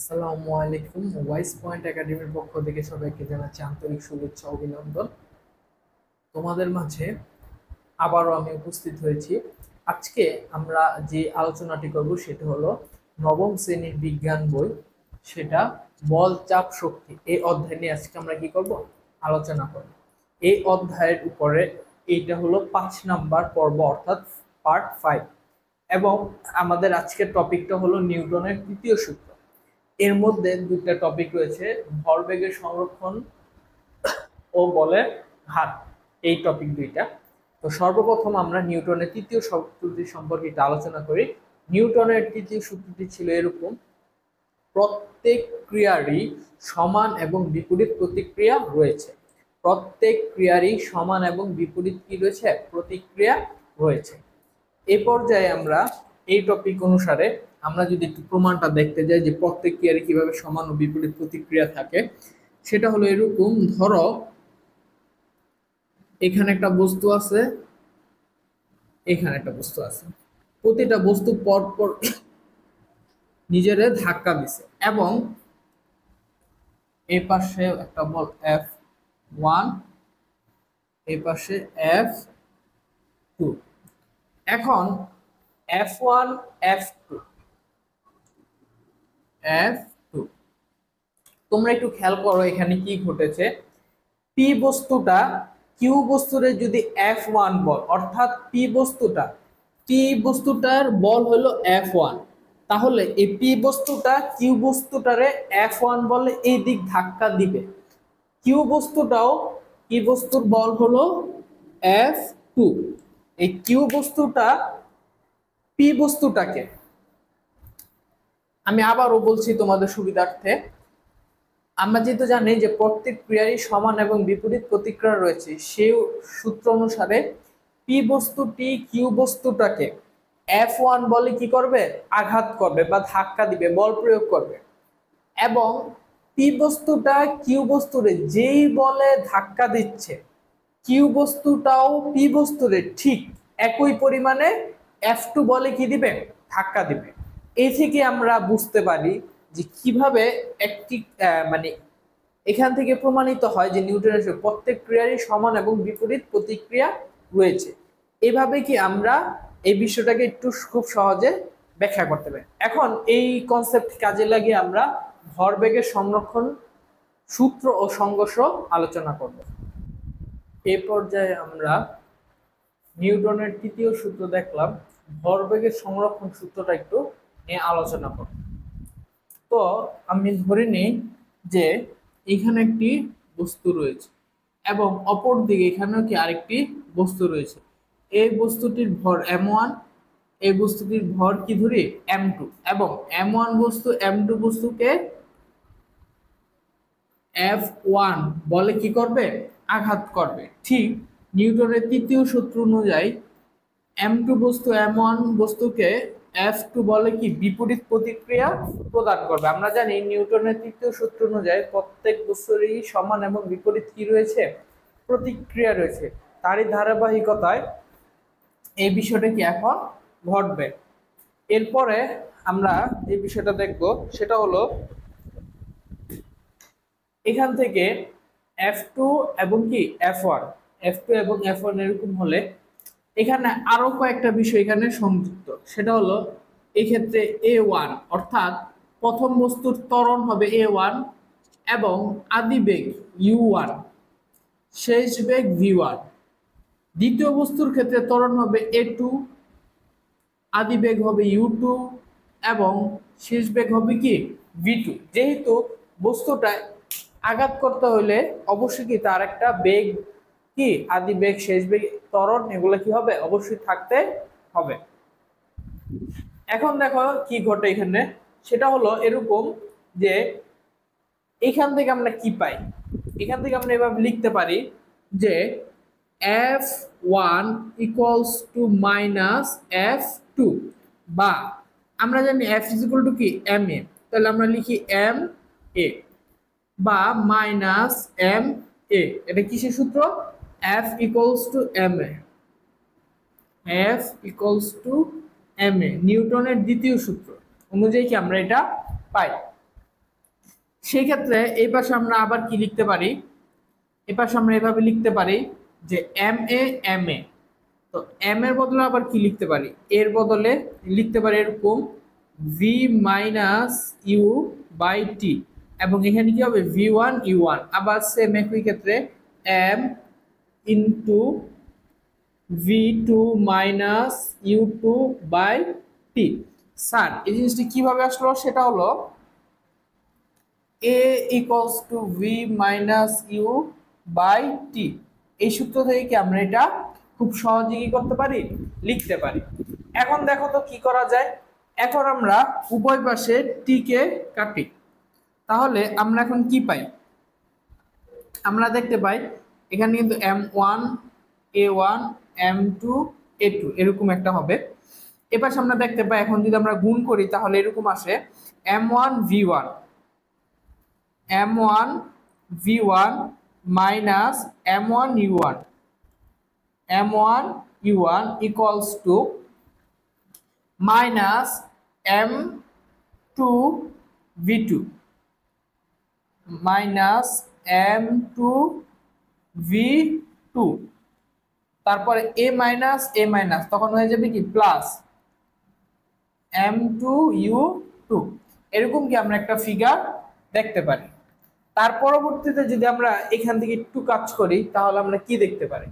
আসসালামু আলাইকুম। Wise point একাডেমির পক্ষ থেকে সবাইকে জানাচ্ছি আন্তরিক শুভেচ্ছা অভিনন্দন। তোমাদের মাঝে আবারও আমি উপস্থিত হয়েছি। আজকে আমরা যে আলোচনাটি করব সেটা হলো নবম শ্রেণীর বিজ্ঞান বই, সেটা বল চাপ শক্তি। এই অধ্যায় নিয়ে আজকে আমরা কি করব, আলোচনা করব। এই অধ্যায়ের উপরে এইটা হলো 5 নাম্বার পর্ব, অর্থাৎ পার্ট 5। এবং আমাদের আজকের টপিকটা হলো নিউটনের তৃতীয় সূত্র। এর মধ্যে দুইটা টপিক রয়েছে, ভরবেগের সংরক্ষণ ও বলের হার। এই টপিক দুইটা। তো সর্বপ্রথম আমরা নিউটনের তৃতীয় সূত্রটি সম্পর্কে একটু আলোচনা করি। নিউটনের তৃতীয় সূত্রটি ছিল এরকম: প্রত্যেক ক্রিয়ারই সমান এবং বিপরীত প্রতিক্রিয়া রয়েছে। প্রত্যেক ক্রিয়ারই সমান এবং বিপরীত কি রয়েছে, প্রতিক্রিয়া রয়েছে। এই পর্যায়ে আমরা এই টপিক অনুসারে আমরা যদি একটু প্রমাণটা দেখতে যাই যে প্রত্যেক ক্রিয়ারই কিভাবে সমান ও বিপরীত প্রতিক্রিয়া থাকে, সেটা হলো এরকম: ধরো এখানে একটা বস্তু আছে, এখানে একটা বস্তু আছে, প্রতিটা বস্তু পরপর নিজেরে ধাক্কা দিছে এবং এই পাশে একটা বল F1, এই পাশে F2। এখন F1 F2 F2, তোমরা একটু খেয়াল করো এখানে কি ঘটেছে। পি বস্তুটা কিউ বস্তুরে যদি F1 বল, অর্থাৎ পি বস্তুটার বল হলো F1, তাহলে এই পি বস্তুটা কিউ বস্তুটারে F1 বলে এই দিক ধাক্কা দিবে। কিউ বস্তুটাও, কি বস্তুর বল হলো F2, এই কিউ বস্তুটা পি বস্তুটাকে, আমি আবারও বলছি তোমাদের সুবিধার্থে, আমরা যেহেতু জানি যে প্রত্যেক ক্রিয়ারই সমান এবং বিপরীত প্রতিক্রিয়া রয়েছে, সেই সূত্র অনুসারে পি বস্তুটি কিউ বস্তুটাকে F1 বলে কি করবে, আঘাত করবে বা ধাক্কা দিবে, বল প্রয়োগ করবে। এবং পি বস্তুটা কিউ বস্তুরে যেই বলে ধাক্কা দিচ্ছে, কিউ বস্তুটাও পি বস্তুরে ঠিক একই পরিমাণে F2 বলে কি দিবে, ধাক্কা দিবে। এই থেকে আমরা বুঝতে পারি যে কিভাবে একটি মানে এখান থেকে প্রমাণিত হয় যে নিউটনের প্রত্যেক ক্রিয়ারই সমান এবং বিপরীত প্রতিক্রিয়া রয়েছে। এভাবে কি আমরা এই বিষয়টাকে একটু খুব সহজে ব্যাখ্যা করতে পারি। এখন এই কনসেপ্ট কাজে লাগিয়ে আমরা ভরবেগের সংরক্ষণ সূত্র ও সংঘর্ষ আলোচনা করব। এই পর্যায়ে আমরা নিউটনের তৃতীয় সূত্র দেখলাম, ভরবেগের সংরক্ষণ সূত্রটা একটু নিয়ে আলোচনা করব। তো আমি ধরে নিই যে এখানে একটি বস্তু রয়েছে এবং অপর দিকে এখানেও কি আরেকটি বস্তু রয়েছে। এই বস্তুটির ভর M1, এই বস্তুটির ভর কি ধরি M2, এবং M1 বস্তু M2 বস্তুকে F1 বলে কি করবে, আঘাত করবে। ঠিক নিউটনের তৃতীয় সূত্র অনুযায়ী M2 বস্তু M1 বস্তুকে F2 বলে কি বিপরীত প্রতিক্রিয়া প্রদান করবে। আমরা জানি নিউটনের তৃতীয় সূত্র অনুযায়ী প্রত্যেক বস্তুরই সমান এবং বিপরীত কি রয়েছে, প্রতিক্রিয়া রয়েছে। তারই ধারাবাহিকতায় এই বিষয়টা কি এখন ঘটবে। এরপরে আমরা যে বিষয়টা দেখব সেটা হলো এখান থেকে F2 এবং কি F1 এবং F1 এরকম হলে এখানে আরো কয়েকটা বিষয় এখানে সংযুক্ত। সেটা হলো এই ক্ষেত্রে A1, অর্থাৎ প্রথম বস্তুর ত্বরণ হবে A1 এবং আদি বেগ U1, শেষ বেগ V1। দ্বিতীয় বস্তুর ক্ষেত্রে ত্বরণ হবে A2, আদি বেগ হবে U2 এবং শেষ বেগ হবে কি V2। যেহেতু বস্তুটা আঘাত করতে হলে অবশ্যই কি তার একটা বেগ, কি আদি বেগ, শেষ বেগ, ত্বরণ, এগুলো কি হবে, অবশ্যই থাকতে হবে। এখন দেখো কি ঘটে এখানে, সেটা হলো এরকম যে এখান থেকে আমরা কি পাই, এখান থেকে আমরা এভাবে লিখতে পারি যে F1 equals to minus F2, বা আমরা জানি F ইজ ইকুয়াল টু কি MA, তাহলে আমরা লিখি MA বা মাইনাস MA। এটা কিসের সূত্র, F equals to MA, F equals to MA, নিউটনের দ্বিতীয় সূত্র অনুযায়ী কি আমরা এটা পাই। সেই ক্ষেত্রে এই পাশে আমরা আবার কি লিখতে পারি, এই পাশে আমরা এভাবে লিখতে পারি যে এম এ। তো এম এর বদলে আবার কি লিখতে পারি, এর বদলে লিখতে পারি এরকম V minus U by T, এবং এখানে কি হবে ভি ওয়ান ইউ ওয়ান। আবার সেম একই ক্ষেত্রে M into V two minus U two by T. Sir এই জিনিসটি কিভাবে আসলো, সেটা হলো A equals to V minus U by T. এই সূত্র থেকে কি আমরা এটা খুব সহজে কি করতে পারি, লিখতে পারি। এখন দেখো তো কি করা যায়। এখন আমরা উভয় পাশে টি কে কাটি, তাহলে আমরা এখন কি পাই, আমরা দেখতে পাই এখানে কিন্তু m1 a1 m2 a2 এরকম একটা হবে। এপাশে আমরা দেখতে পাই এখন যদি আমরা গুণ করি তাহলে এরকম আসে m1 v1 m1 v1 minus m1 u1 m1 u1 equals to minus m2 v2 minus m2 v2, তারপরে a মাইনাস তখন হয়ে যাবে কি প্লাস m2 u2। এরকম কি আমরা একটা ফিগার দেখতে পারি। তার পরবর্তীতে যদি আমরা এখান থেকে একটু কাজ করি তাহলে আমরা কি দেখতে পারি,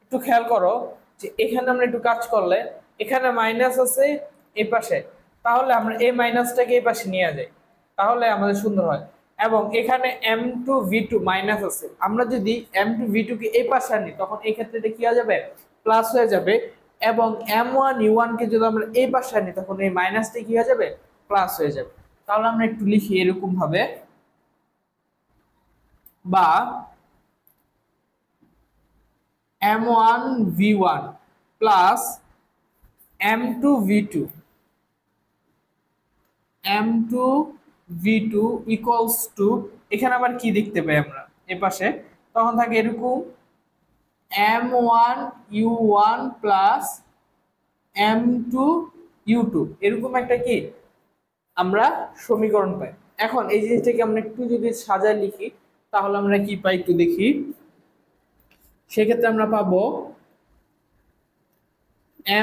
একটু খেয়াল করো যে এখানে আমরা একটু কাজ করলে এখানে মাইনাস আছে এই পাশে, তাহলে আমরা এই মাইনাসটাকে এই পাশে নিয়ে যাই, তাহলে আমাদের সুন্দর হয়। এবং এখানে m2 v2 মাইনাস আছে, আমরা যদি m2 v2 কে এই পাশে আনি তখন এই ক্ষেত্রে এটা কি হয়ে যাবে, প্লাস হয়ে যাবে। এবং m1 u1 কে যদি আমরা এই পাশে আনি তখন এই মাইনাসটা কি হয়ে যাবে, প্লাস হয়ে যাবে। তাহলে আমরা একটু লিখি এরকম ভাবে, বা m1 v1 plus m2 v2 m2 v2 equals to, এখানে আবার কি দেখতে পাই আমরা এই পাশে, তখন থাকে এরকম m1 u1 plus m2 u2 এরকম একটা কি আমরা সমীকরণ পাই। এখন এই জিনিসটাকে আমরা একটু যদি সাজায় লিখি তাহলে আমরা কি পাই একটু দেখি। সেক্ষেত্রে আমরা পাবো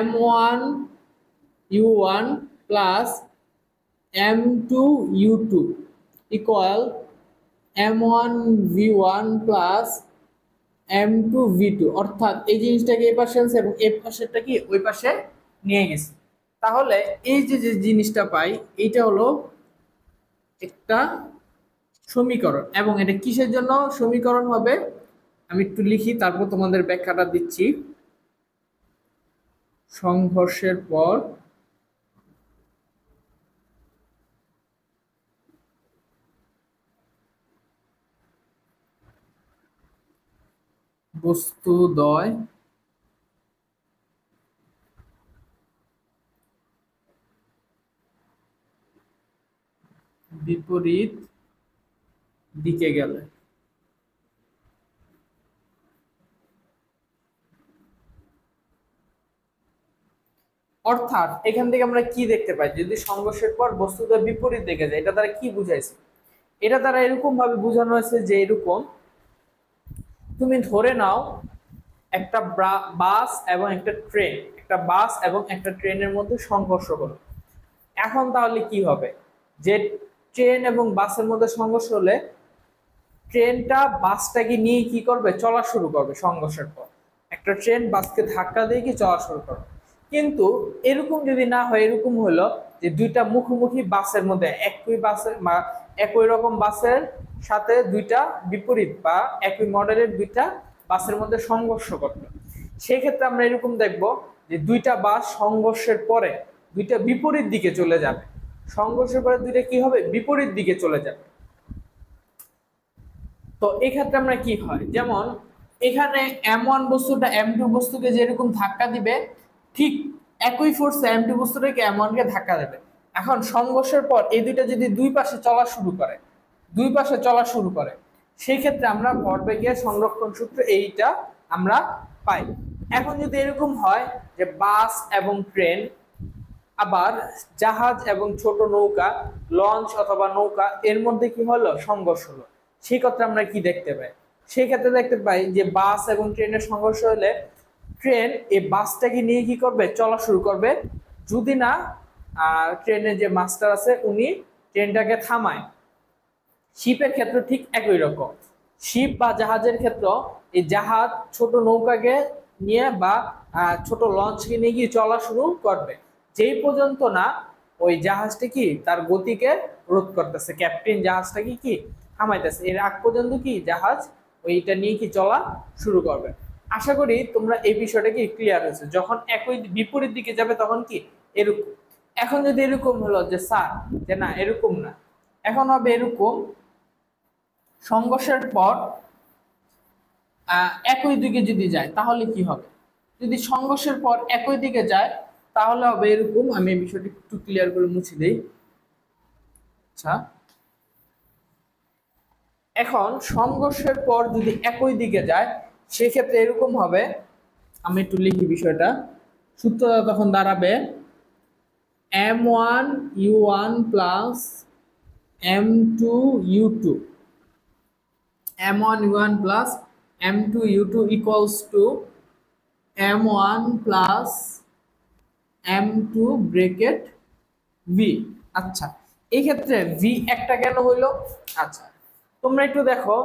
m1 u1 plus m2 u2 equal m1 v1 plus m2 v2, অর্থাৎ এই জিনিসটাকে এই পাশে আনছে এবং এই পাশেরটা কি ওই পাশে নিয়ে গেছে। তাহলে এই যে যে জিনিসটা পাই এইটা হলো একটা সমীকরণ। এবং এটা কিসের জন্য সমীকরণ হবে আমি একটু লিখি, তারপর তোমাদের ব্যাখ্যাটা দিচ্ছি। সংঘর্ষের পর বস্তুদ্বয় বিপরীত দিকে গেলে, অর্থাৎ এখান থেকে আমরা কি দেখতে পাই, যদি সংঘর্ষের পর বস্তুদ্বয় বিপরীত দিকে যায় এটা দ্বারা কি বুঝাইছে, এটা দ্বারা এরকম ভাবে বোঝানো হয়েছে যে এরকম তুমি ধরে নাও একটা বাস এবং একটা ট্রেন, একটা বাস এবং একটা ট্রেনের মধ্যে সংঘর্ষ হলো। এখন তাহলে কি হবে, যে ট্রেন এবং বাসের মধ্যে সংঘর্ষ হলে ট্রেনটা বাসটাকে নিয়ে কি করবে, চলা শুরু করবে। সংঘর্ষের পর একটা ট্রেন বাসকে ধাক্কা দিয়ে কি চলা শুরু করবে। কিন্তু এরকম যদি না হয়, এরকম হলো যে দুইটা মুখোমুখি বাসের মধ্যে একই বাসের একই রকম বাসের সাথে দুইটা বিপরীত বা একই মডেলের দুইটা বাসের মধ্যে সংঘর্ষ করবে। সেই ক্ষেত্রে আমরা এরকম দেখব যে দুইটা বাস সংঘর্ষের পরে দুইটা বিপরীত দিকে চলে যাবে। সংঘর্ষের পরে দুইটা কি হবে, বিপরীত দিকে চলে যাবে। তো এই ক্ষেত্রে আমরা কি হয়, যেমন এখানে m1 বস্তুটা m2 বস্তুকে যেরকম ধাক্কা দিবে ঠিক একই ফোর্সে m2 বস্তুটাকে m1 কে ধাক্কা দেবে। এখন সংঘর্ষের পর এই দুইটা যদি দুই পাশে চলা শুরু করে সেই ক্ষেত্রে আমরা ভরবেগের সংরক্ষণ সূত্র এইটা আমরা পাই। এখন যদি এরকম হয় যে বাস এবং ট্রেন আবার জাহাজ এবং ছোট নৌকা, লঞ্চ অথবা নৌকা এর মধ্যে কি হলো, সংঘর্ষ হলো, সেই ক্ষেত্রে আমরা কি দেখতে পাই? সেই ক্ষেত্রে দেখতে পাই যে বাস এবং ট্রেনের সংঘর্ষ হলে ট্রেন এই বাসটাকে নিয়ে কি করবে, চলা শুরু করবে, যদি না ট্রেনের যে মাস্টার আছে উনি ট্রেনটাকে থামায়। শিপের ক্ষেত্রে ঠিক একই রকম, শিপ বা জাহাজের ক্ষেত্রে এই জাহাজ ছোট নৌকাকে নিয়ে বা ছোট লঞ্চকে নিয়ে গিয়ে চলা শুরু করবে, যেই পর্যন্ত না ওই জাহাজটা কি তার গতিকে রোধ করতেছে, ক্যাপ্টেন জাহাজটাকে কি থামাইতেছে, এর আগ পর্যন্ত কি জাহাজ ওইটা নিয়ে কি চলা শুরু করবে। আশা করি তোমরা এই বিষয়টা কি ক্লিয়ার হয়েছে। যখন একই বিপরীত দিকে যাবে তখন কি এরকম। এখন যদি এরকম হলো যে স্যার যে না এরকম না, এখন হবে এরকম, সংঘর্ষের পর একই দিকে যদি যায় তাহলে কি হবে? যদি সংঘর্ষের পর একই দিকে যায় তাহলে হবে এরকম, আমি এই বিষয়টি একটু ক্লিয়ার করে মুছে দেই। আচ্ছা, এখন সংঘর্ষের পর যদি একই দিকে যায় সেক্ষেত্রে এরকম হবে, আমি একটু লিখি বিষয়টা। সূত্রটা তখন দাঁড়াবে m1u1 plus m2u2, m1u1 plus m2u2 equals to m1 plus m2 bracket v। আচ্ছা, এই ক্ষেত্রে v একটা কেন হইলো? আচ্ছা, তোমরা একটু দেখো,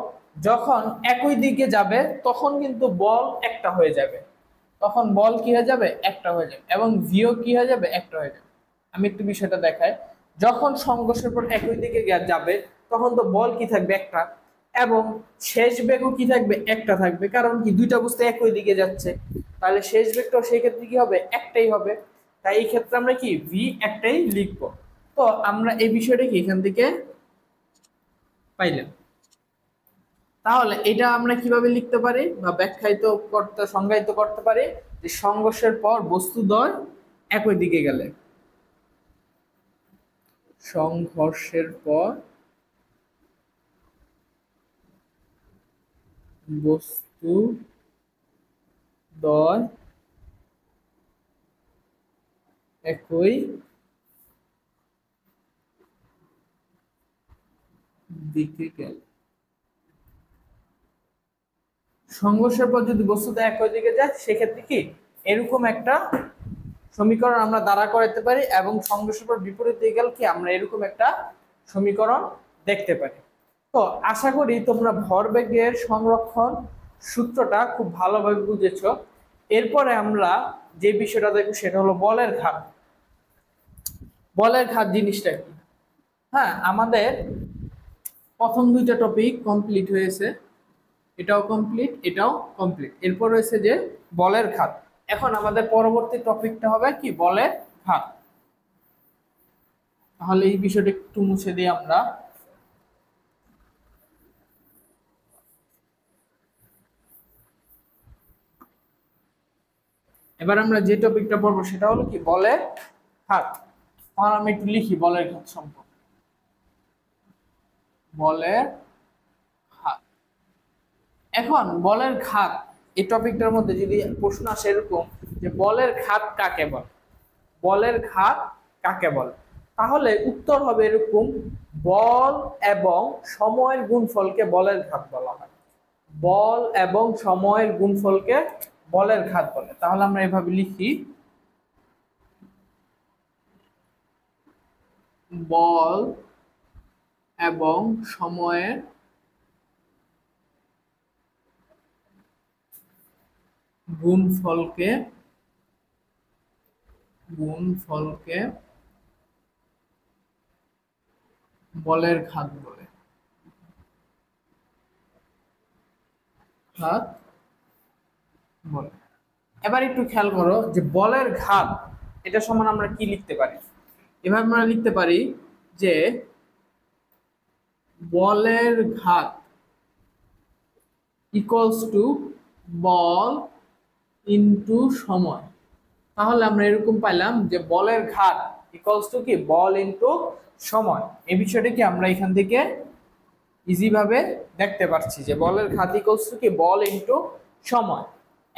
যখন একই দিকে যাবে তখন কিন্তু বল একটা হয়ে যাবে, তখন বল কি হয়ে যাবে, একটা হয়ে যাবে, এবং ভিও কি হয়ে যাবে, একটা হয়ে যাবে। আমি একটু বিষয়টা দেখাই, যখন সংঘর্ষের পর একই দিকে যাবে তখন তো বল কি থাকবে, একটা, এবং শেষ বেগও কি থাকবে, একটা থাকবে, কারণ কি দুইটা বস্তু একই দিকে যাচ্ছে, তাহলে শেষ বেগটাও সেই ক্ষেত্রে কি হবে, একটাই হবে। তাই এই ক্ষেত্রে আমরা কি ভি একটাই লিখবো। তো আমরা এই বিষয়টা কি এখান থেকে পাইলাম। তাহলে এটা আমরা কিভাবে লিখতে পারি বা ব্যাখ্যায়িত করতে, সংজ্ঞায়িত করতে পারি যে সংঘর্ষের পর বস্তুদ্বয় একই দিকে গেলে, সংঘর্ষের পর বস্তুদ্বয় একই দিকে গেলে, সংঘর্ষের পর যদি বস্তুটা একই দিকে যায় সেক্ষেত্রে কি এরকম একটা সমীকরণ আমরা দাঁড়া করাতে পারি, এবং সংঘর্ষের পর বিপরীত দিকে গেলে কি আমরা এরকম একটা সমীকরণ দেখতে পারি। তো আশা করি তোমরা ভরবেগের সংরক্ষণ সূত্রটা খুব ভালোভাবে বুঝেছ। এরপরে আমরা যে বিষয়টা দেখব সেটা হলো বলের ঘাত। বলের ঘাত জিনিসটা কি? হ্যাঁ, আমাদের প্রথম দুইটা টপিক কমপ্লিট হয়েছে, এটাও কমপ্লিট, এটাও কমপ্লিট। এরপর রয়েছে যে বলের ঘাত। এখন আমাদের পরবর্তী টপিকটা হবে কি, বলের ঘাত। তাহলে এই বিষয়টা একটু মুছে দিই আমরা। এবার আমরা যে টপিকটা পড়বো সেটা হলো কি, বলের ঘাত। আর আমি একটু লিখি বলের ঘাত সম্পর্কে। বলের ঘাত, এখন বলের ঘাত এই টপিকটার মধ্যে যদি প্রশ্ন আসে এরকম যে বলের ঘাত কাকে বলে, বলের ঘাত কাকে বলে, তাহলে উত্তর হবে এরকম, বল এবং সময়ের গুণফলকে বলের ঘাত বলা হয়। বল এবং সময়ের গুণফলকে বলের ঘাত বলে। তাহলে আমরা এভাবে লিখি, বল এবং সময়ের গুণফলকে বলের ঘাত বলে, ঘাত বলে। এবার একটু খেয়াল করো যে বলের ঘাত এটা সমান আমরা কি লিখতে পারি। এভাবে আমরা লিখতে পারি যে বলের ঘাত ইকুয়ালস টু বল ইনটু সময়। তাহলে আমরা এরকম পাইলাম যে বলের ঘাত ইকুয়ালস টু কি, বল ইনটু সময়। এই বিষয়টা কি আমরা এখান থেকে ইজি ভাবে দেখতে পাচ্ছি যে বলের ঘাত ইকুয়ালস টু কি, বল ইনটু সময়।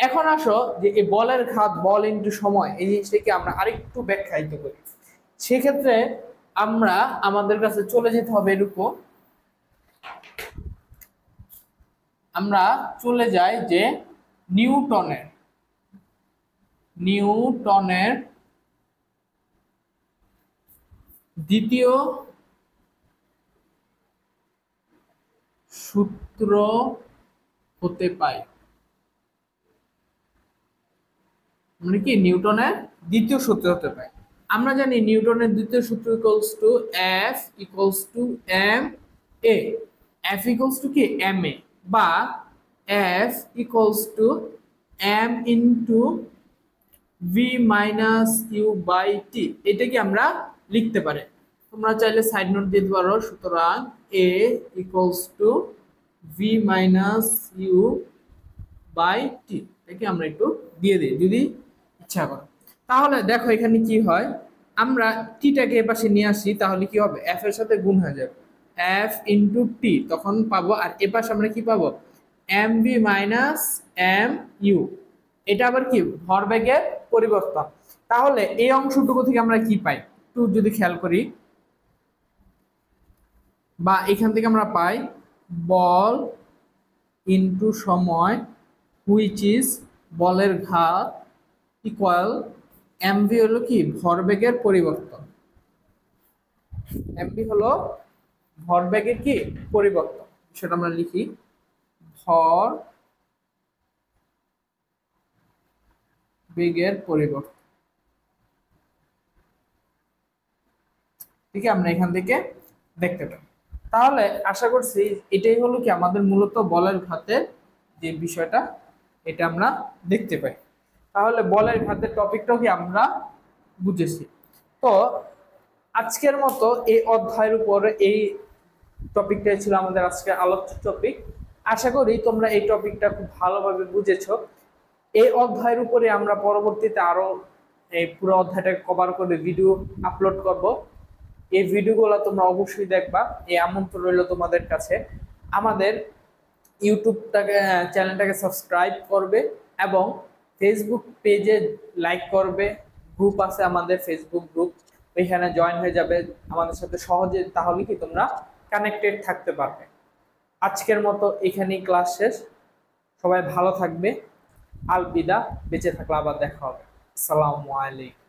এখন আসো যে এই বলের ঘাত, বল ইনটু সময়, এই জিনিসটাকে আমরা আরেকটু ব্যাখ্যায়িত করি। সেক্ষেত্রে আমরা আমাদের কাছে চলে যেতে হবে এরকম, আমরা চলে যাই যে নিউটনের দ্বিতীয় সূত্র হতে পাই। মানে কি নিউটনের দ্বিতীয় সূত্র হতে পাই। আমরা জানি নিউটনের দ্বিতীয় সূত্র equals to F equals to M A. F equals to কি এম এ, বা F equals to M into V minus U by T, এটাকে আমরা লিখতে পারি। তোমরা চাইলে সাইড নোট দিতে পারো। সুতরাং A equals to V minus U by T, এটাকে আমরা একটু দিয়ে দিই যদি ইচ্ছা করো। তাহলে দেখো এখানে কি হয়, আমরা টিটাকে এ পাশে নিয়ে আসি, তাহলে কি হবে এফ এর সাথে গুণ হয়ে যাবে, এফ ইন্টু টি তখন পাবো। আর এ পাশে আমরা কি পাবো, m v minus m u. এটা আবার কি ভরবেগের পরিবর্তন। তাহলে এই অংশটুকু থেকে আমরা কি পাই একটু যদি খেয়াল করি, বা এখান থেকে আমরা পাই বল ইন্টু সময় হুইচ ইজ বলের ঘাত ইকুয়াল এমভি হলো কি ভরবেগের পরিবর্তন। এমভি হলো ভরবেগের কি পরিবর্তন, সেটা আমরা লিখি ভর বেগের পরিবর্তন। ঠিক আছে, আমরা এখান থেকে দেখতে পাই। তাহলে আশা করছি এটাই হলো কি আমাদের মূলত বলের ঘাতের যে বিষয়টা, এটা আমরা দেখতে পাই। তাহলে বলের ঘাতের টপিকটাও কি আমরা বুঝেছি। তো আজকের মতো এই অধ্যায়ের উপরে এই টপিকটাই ছিল আমাদের আজকে আলোচ্য টপিক। আশা করি তোমরা এই টপিকটা খুব ভালোভাবে বুঝেছো। এই অধ্যায়ের উপরে আমরা পরবর্তীতে আরো এই পুরো অধ্যায়টা কভার করে ভিডিও আপলোড করব। এই ভিডিওগুলো তোমরা অবশ্যই দেখবা, এই আমন্ত্রণ রইল তোমাদের কাছে। আমাদের ইউটিউবটাকে চ্যানেলটাকে সাবস্ক্রাইব করবে এবং ফেসবুক পেজে লাইক করবে। গ্রুপ আছে আমাদের ফেসবুক গ্রুপ, ওইখানে জয়েন হয়ে যাবে আমাদের সাথে সহজে, তাহলে কি তোমরা কানেক্টেড থাকতে পারবে। আজকের মতো এখানেই ক্লাস শেষ। সবাই ভালো থাকবে। আলবিদা, বেঁচে থাকলে আবার দেখা হবে। আসসালামু আলাইকুম।